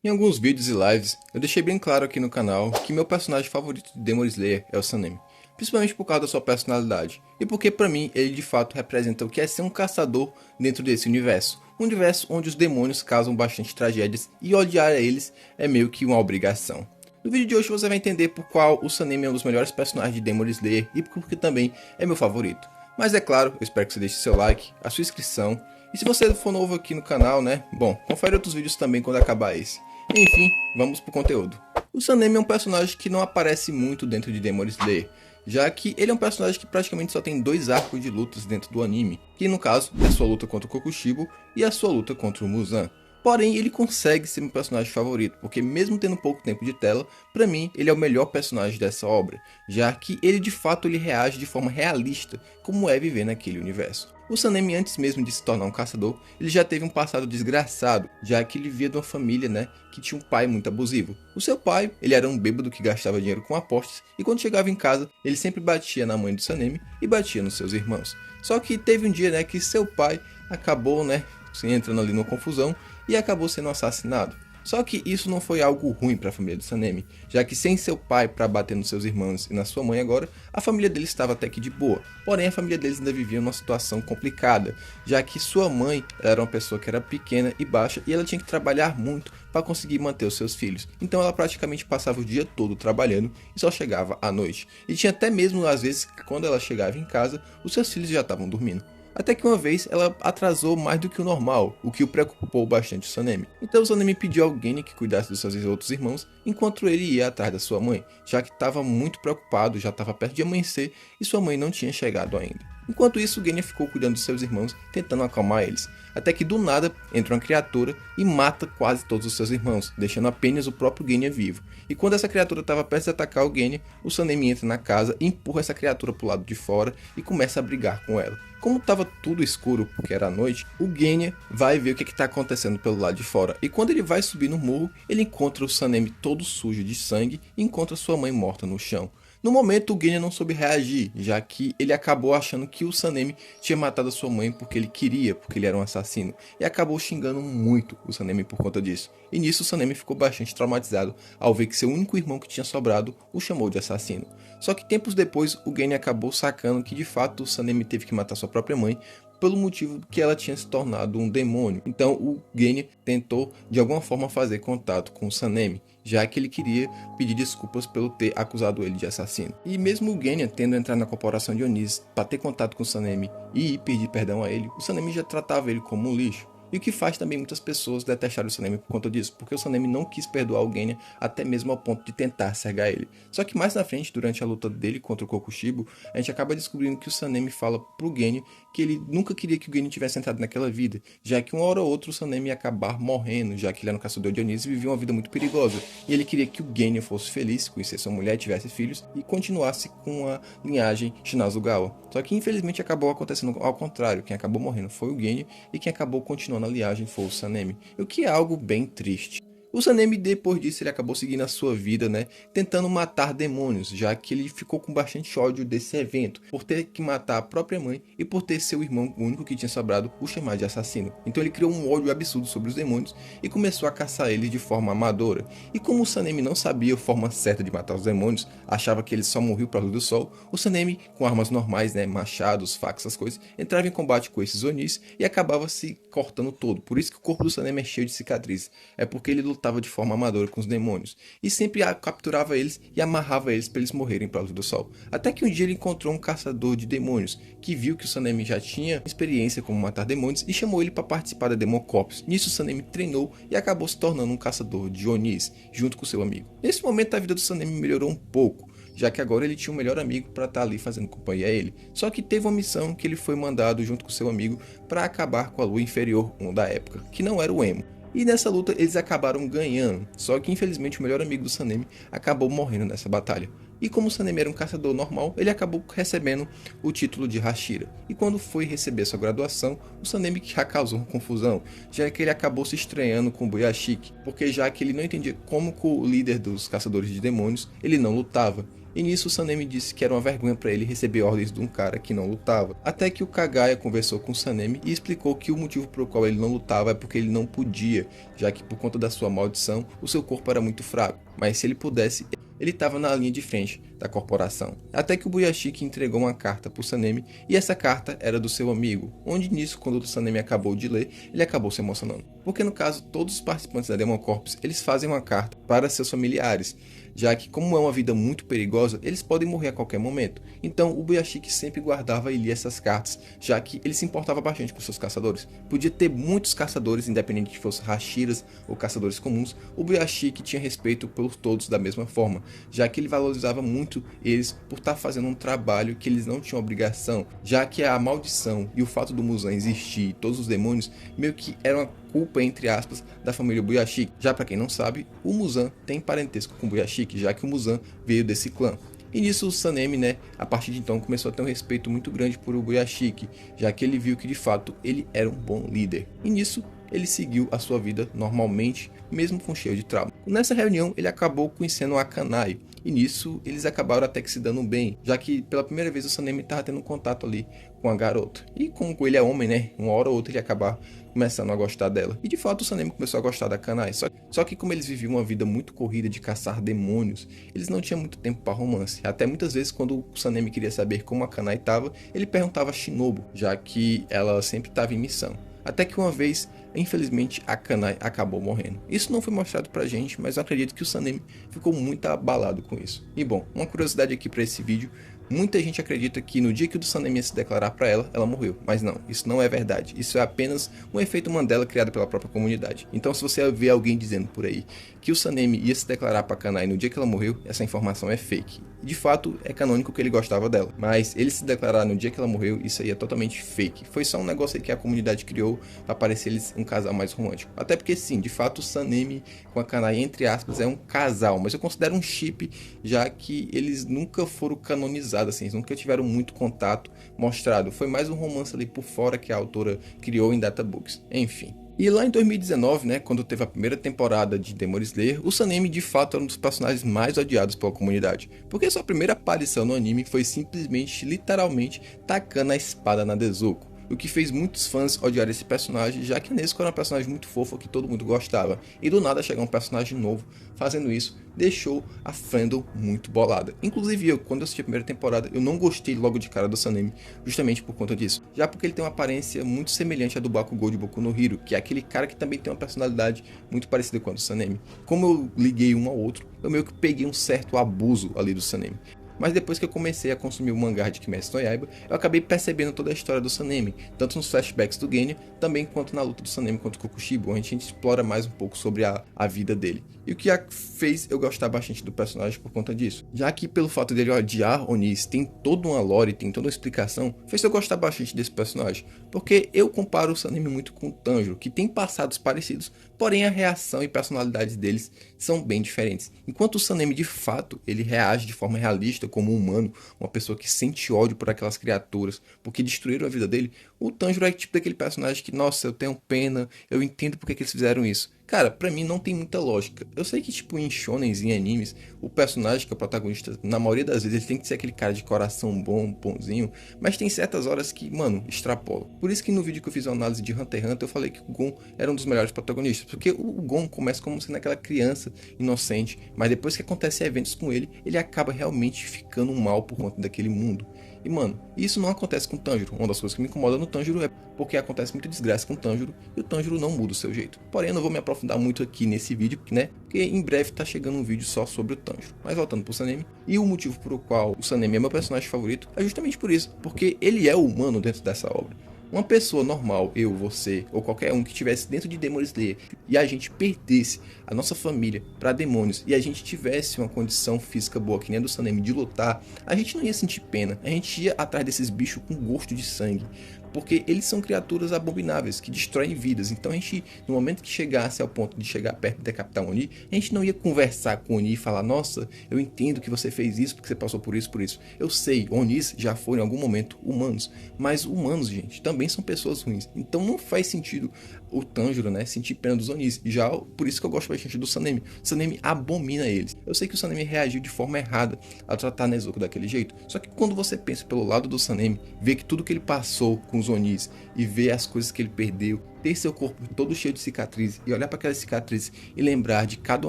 Em alguns vídeos e lives, eu deixei bem claro aqui no canal que meu personagem favorito de Demon Slayer é o Sanemi, principalmente por causa da sua personalidade, e porque pra mim ele de fato representa o que é ser um caçador dentro desse universo, um universo onde os demônios causam bastante tragédias e odiar a eles é meio que uma obrigação. No vídeo de hoje você vai entender por qual o Sanemi é um dos melhores personagens de Demon Slayer e porque também é meu favorito. Mas é claro, eu espero que você deixe seu like, a sua inscrição, e se você for novo aqui no canal, né, bom, confere outros vídeos também quando acabar esse. Enfim, vamos pro conteúdo. O Sanemi é um personagem que não aparece muito dentro de Demon Slayer, já que ele é um personagem que praticamente só tem dois arcos de lutas dentro do anime, que no caso é a sua luta contra o Kokushibo e a sua luta contra o Muzan. Porém, ele consegue ser meu personagem favorito, porque mesmo tendo pouco tempo de tela, pra mim ele é o melhor personagem dessa obra, já que ele de fato ele reage de forma realista, como é viver naquele universo. O Sanemi, antes mesmo de se tornar um caçador, ele já teve um passado desgraçado, já que ele via de uma família, que tinha um pai muito abusivo. O seu pai, ele era um bêbado que gastava dinheiro com apostas, e quando chegava em casa, ele sempre batia na mãe do Sanemi e batia nos seus irmãos. Só que teve um dia, que seu pai acabou, se entrando ali numa confusão e acabou sendo assassinado. Só que isso não foi algo ruim para a família do Sanemi, já que sem seu pai para bater nos seus irmãos e na sua mãe agora, a família deles estava até que de boa. Porém, a família deles ainda vivia uma situação complicada, já que sua mãe era uma pessoa que era pequena e baixa e ela tinha que trabalhar muito para conseguir manter os seus filhos. Então ela praticamente passava o dia todo trabalhando e só chegava à noite. E tinha até mesmo às vezes que quando ela chegava em casa, os seus filhos já estavam dormindo. Até que uma vez ela atrasou mais do que o normal, o que o preocupou bastante o Sanemi. Então o Sanemi pediu a alguém que cuidasse dos seus outros irmãos, enquanto ele ia atrás da sua mãe, já que estava muito preocupado, já estava perto de amanhecer e sua mãe não tinha chegado ainda. Enquanto isso, Genya ficou cuidando dos seus irmãos, tentando acalmar eles, até que do nada entra uma criatura e mata quase todos os seus irmãos, deixando apenas o próprio Genya vivo. E quando essa criatura estava prestes a atacar o Genya, o Sanemi entra na casa, empurra essa criatura para o lado de fora e começa a brigar com ela. Como estava tudo escuro, porque era noite, o Genya vai ver o que está acontecendo pelo lado de fora. E quando ele vai subir no morro, ele encontra o Sanemi todo sujo de sangue e encontra sua mãe morta no chão. No momento, o Genya não soube reagir, já que ele acabou achando que o Sanemi tinha matado a sua mãe porque ele queria, porque ele era um assassino, e acabou xingando muito o Sanemi por conta disso. E nisso o Sanemi ficou bastante traumatizado ao ver que seu único irmão que tinha sobrado o chamou de assassino. Só que tempos depois, o Genya acabou sacando que de fato o Sanemi teve que matar sua própria mãe, pelo motivo que ela tinha se tornado um demônio. Então o Genya tentou de alguma forma fazer contato com o Sanemi, já que ele queria pedir desculpas pelo ter acusado ele de assassino. E mesmo o Genya tendo entrado na corporação de Oniz para ter contato com o Sanemi e pedir perdão a ele, o Sanemi já tratava ele como um lixo. E o que faz também muitas pessoas detestarem o Sanemi por conta disso, porque o Sanemi não quis perdoar o Genya até mesmo ao ponto de tentar cegar ele. Só que mais na frente, durante a luta dele contra o Kokushibo, a gente acaba descobrindo que o Sanemi fala pro Genya que ele nunca queria que o Genya tivesse entrado naquela vida, já que uma hora ou outra o Sanemi ia acabar morrendo, já que ele era um caçador de Oniz e vivia uma vida muito perigosa. E ele queria que o Genya fosse feliz, conhecesse sua mulher, tivesse filhos e continuasse com a linhagem Shinazugawa. Só que infelizmente acabou acontecendo ao contrário, quem acabou morrendo foi o Genya e quem acabou continuando a linhagem foi o Sanemi, o que é algo bem triste. O Sanemi, depois disso, ele acabou seguindo a sua vida, tentando matar demônios, já que ele ficou com bastante ódio desse evento, por ter que matar a própria mãe e por ter seu irmão, o único que tinha sobrado, o chamar de assassino. Então ele criou um ódio absurdo sobre os demônios e começou a caçar eles de forma amadora. E como o Sanemi não sabia a forma certa de matar os demônios, achava que eles só morriam para a luz do sol, o Sanemi, com armas normais, machados, facas, essas coisas, entrava em combate com esses Onis e acabava se cortando todo. Por isso que o corpo do Sanemi é cheio de cicatrizes. É porque ele lutava de forma amadora com os demônios e sempre capturava eles e amarrava eles para eles morrerem para a luz do sol. Até que um dia ele encontrou um caçador de demônios que viu que o Sanemi já tinha experiência como matar demônios e chamou ele para participar da Demon Corps. Nisso o Sanemi treinou e acabou se tornando um caçador de Onis junto com seu amigo. Nesse momento a vida do Sanemi melhorou um pouco, já que agora ele tinha um melhor amigo para estar ali fazendo companhia a ele. Só que teve uma missão que ele foi mandado junto com seu amigo para acabar com a Lua Inferior 1 da época, que não era o Emo. E nessa luta eles acabaram ganhando, só que infelizmente o melhor amigo do Sanemi acabou morrendo nessa batalha. E como o Sanemi era um caçador normal, ele acabou recebendo o título de Hashira. E quando foi receber sua graduação, o Sanemi já causou uma confusão, já que ele acabou se estranhando com o Boyashiki, porque já que ele não entendia como o líder dos caçadores de demônios, ele não lutava. E nisso o Sanemi disse que era uma vergonha para ele receber ordens de um cara que não lutava. Até que o Kagaya conversou com o Sanemi e explicou que o motivo pelo qual ele não lutava é porque ele não podia, já que por conta da sua maldição, o seu corpo era muito fraco. Mas se ele pudesse, ele estava na linha de frente da corporação. Até que o Buyashiki entregou uma carta para o Sanemi e essa carta era do seu amigo, onde nisso, quando o Sanemi acabou de ler, ele acabou se emocionando. Porque no caso, todos os participantes da Demon Corps, eles fazem uma carta para seus familiares, já que como é uma vida muito perigosa, eles podem morrer a qualquer momento. Então o Buyashiki sempre guardava e lia essas cartas, já que ele se importava bastante com seus caçadores. Podia ter muitos caçadores, independente de fossem Hashiras ou caçadores comuns, o Buyashiki tinha respeito por todos da mesma forma, já que ele valorizava muito eles por estar fazendo um trabalho que eles não tinham obrigação, já que a maldição e o fato do Muzan existir e todos os demônios meio que eram uma culpa, entre aspas, da família Buyashiki. Já para quem não sabe, o Muzan tem parentesco com o Buyashiki, já que o Muzan veio desse clã. E nisso o Sanemi, a partir de então começou a ter um respeito muito grande por o Buyashiki, já que ele viu que de fato ele era um bom líder. E nisso ele seguiu a sua vida normalmente, mesmo com cheio de trauma. Nessa reunião ele acabou conhecendo a Kanai, e nisso eles acabaram até que se dando bem, já que pela primeira vez o Sanemi estava tendo um contato ali com a garota. E como ele é homem, uma hora ou outra ele ia acabar começando a gostar dela. E de fato o Sanemi começou a gostar da Kanai, só que como eles viviam uma vida muito corrida de caçar demônios, eles não tinham muito tempo para romance. Até muitas vezes quando o Sanemi queria saber como a Kanai estava, ele perguntava a Shinobu, já que ela sempre estava em missão. Até que uma vez, infelizmente, a Kanai acabou morrendo. Isso não foi mostrado pra gente, mas eu acredito que o Sanemi ficou muito abalado com isso. E bom, uma curiosidade aqui para esse vídeo: muita gente acredita que no dia que o Sanemi ia se declarar para ela, ela morreu. Mas não, isso não é verdade. Isso é apenas um efeito Mandela criado pela própria comunidade. Então se você vê alguém dizendo por aí que o Sanemi ia se declarar para Kanai no dia que ela morreu, essa informação é fake. De fato, é canônico que ele gostava dela. Mas ele se declarar no dia que ela morreu, isso aí é totalmente fake. Foi só um negócio aí que a comunidade criou para parecer eles um casal mais romântico. Até porque sim, de fato o Sanemi com a Kanai, entre aspas, é um casal. Mas eu considero um chip, já que eles nunca foram canonizados, assim, eles nunca tiveram muito contato mostrado. Foi mais um romance ali por fora que a autora criou em databooks. Enfim. E lá em 2019, quando teve a primeira temporada de Demon Slayer, o Sanemi de fato era um dos personagens mais odiados pela comunidade, porque sua primeira aparição no anime foi simplesmente, literalmente, tacando a espada na Nezuko, o que fez muitos fãs odiar esse personagem, já que a Nezuko era um personagem muito fofo que todo mundo gostava, e do nada chegar um personagem novo fazendo isso, deixou a fandom muito bolada. Inclusive eu, quando eu assisti a primeira temporada, eu não gostei logo de cara do Sanemi, justamente por conta disso, já porque ele tem uma aparência muito semelhante à do Bakugou de Boku no Hero, que é aquele cara que também tem uma personalidade muito parecida com a do Sanemi. Como eu liguei um ao outro, eu meio que peguei um certo abuso ali do Sanemi. Mas depois que eu comecei a consumir o mangá de Kimetsu no Yaiba, eu acabei percebendo toda a história do Sanemi, tanto nos flashbacks do Genya, também quanto na luta do Sanemi contra o Kokushibo, onde a gente explora mais um pouco sobre a vida dele. E o que fez eu gostar bastante do personagem por conta disso. Já que pelo fato dele odiar Onis, tem toda uma lore, tem toda uma explicação, fez eu gostar bastante desse personagem. Porque eu comparo o Sanemi muito com o Tanjiro, que tem passados parecidos, porém a reação e personalidade deles são bem diferentes. Enquanto o Sanemi de fato, ele reage de forma realista como um humano, uma pessoa que sente ódio por aquelas criaturas, porque destruíram a vida dele, o Tanjiro é tipo daquele personagem que, nossa, eu tenho pena, eu entendo porque que eles fizeram isso. Cara, pra mim não tem muita lógica. Eu sei que, tipo, em shonens, em animes, o personagem que é o protagonista, na maioria das vezes, ele tem que ser aquele cara de coração bom, bonzinho, mas tem certas horas que, mano, extrapola. Por isso que no vídeo que eu fiz a análise de Hunter x Hunter, eu falei que o Gon era um dos melhores protagonistas, porque o Gon começa como sendo aquela criança inocente, mas depois que acontecem eventos com ele, ele acaba realmente ficando mal por conta daquele mundo. E mano, isso não acontece com o Tanjiro. Uma das coisas que me incomoda no Tanjiro é porque acontece muita desgraça com o Tanjiro e o Tanjiro não muda o seu jeito. Porém, eu não vou me aprofundar muito aqui nesse vídeo, porque em breve tá chegando um vídeo só sobre o Tanjiro. Mas voltando pro Sanemi, e o motivo por qual o Sanemi é meu personagem favorito é justamente por isso, porque ele é o humano dentro dessa obra. Uma pessoa normal, eu, você ou qualquer um que estivesse dentro de Demon Slayer e a gente perdesse a nossa família para demônios e a gente tivesse uma condição física boa, que nem a do Sanemi, de lutar, a gente não ia sentir pena, a gente ia atrás desses bichos com gosto de sangue. Porque eles são criaturas abomináveis, que destroem vidas. Então a gente, no momento que chegasse ao ponto de chegar perto de decapitar um Oni, a gente não ia conversar com o Oni e falar: nossa, eu entendo que você fez isso porque você passou por isso, por isso. Eu sei, Onis já foram em algum momento humanos, mas humanos, gente, também são pessoas ruins. Então não faz sentido o Tanjiro, né, sentir pena dos Onis. E já por isso que eu gosto bastante do Sanemi. O Sanemi abomina eles. Eu sei que o Sanemi reagiu de forma errada ao tratar Nezuko daquele jeito. Só que quando você pensa pelo lado do Sanemi, vê que tudo que ele passou com os Onis e vê as coisas que ele perdeu, ter seu corpo todo cheio de cicatrizes e olhar para aquelas cicatrizes e lembrar de cada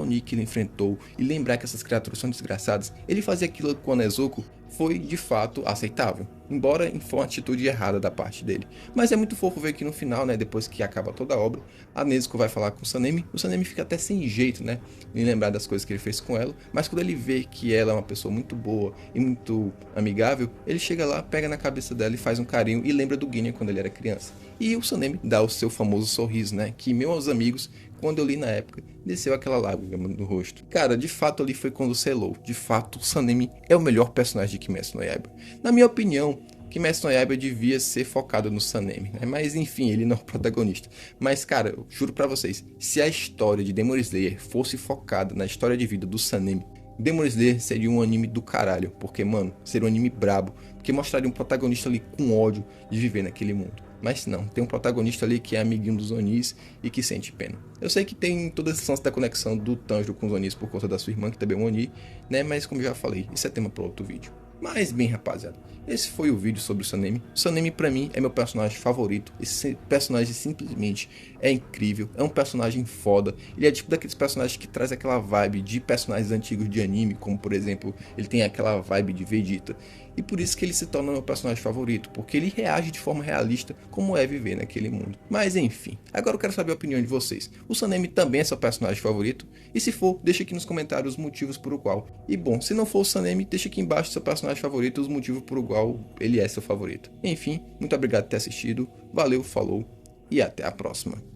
Oni que ele enfrentou e lembrar que essas criaturas são desgraçadas, ele fazia aquilo com a Nezuko foi de fato aceitável, embora foi uma atitude errada da parte dele. Mas é muito fofo ver que no final, né, depois que acaba toda a obra, a Nezuko vai falar com o Sanemi fica até sem jeito, né, em lembrar das coisas que ele fez com ela, mas quando ele vê que ela é uma pessoa muito boa e muito amigável, ele chega lá, pega na cabeça dela e faz um carinho e lembra do Guinan quando ele era criança. E o Sanemi dá o seu famoso sorriso, né, que meus amigos, quando eu li na época, desceu aquela lágrima no rosto. Cara, de fato ali foi quando selou. De fato, o Sanemi é o melhor personagem de Kimetsu no Yaiba. Na minha opinião, Kimetsu no Yaiba devia ser focado no Sanemi, né? Mas enfim, ele não é o protagonista. Mas cara, eu juro pra vocês, se a história de Demon Slayer fosse focada na história de vida do Sanemi, Demon Slayer seria um anime do caralho, porque mano, seria um anime brabo, porque mostraria um protagonista ali com ódio de viver naquele mundo. Mas não, tem um protagonista ali que é amiguinho dos Onis e que sente pena. Eu sei que tem toda essa lance da conexão do Tanjiro com os Onis por conta da sua irmã, que também é um Oni, né? Mas como já falei, isso é tema para outro vídeo. Mas bem, rapaziada, esse foi o vídeo sobre o Sanemi. O Sanemi pra mim é meu personagem favorito. Esse personagem simplesmente é incrível, é um personagem foda. Ele é tipo daqueles personagens que traz aquela vibe de personagens antigos de anime, como por exemplo, ele tem aquela vibe de Vegeta. E por isso que ele se torna meu personagem favorito, porque ele reage de forma realista como é viver naquele mundo. Mas enfim, agora eu quero saber a opinião de vocês. O Sanemi também é seu personagem favorito? E se for, deixa aqui nos comentários os motivos por o qual. E bom, se não for o Sanemi, deixa aqui embaixo seu personagem favorito e os motivos por o qual ele é seu favorito. Enfim, muito obrigado por ter assistido, valeu, falou e até a próxima.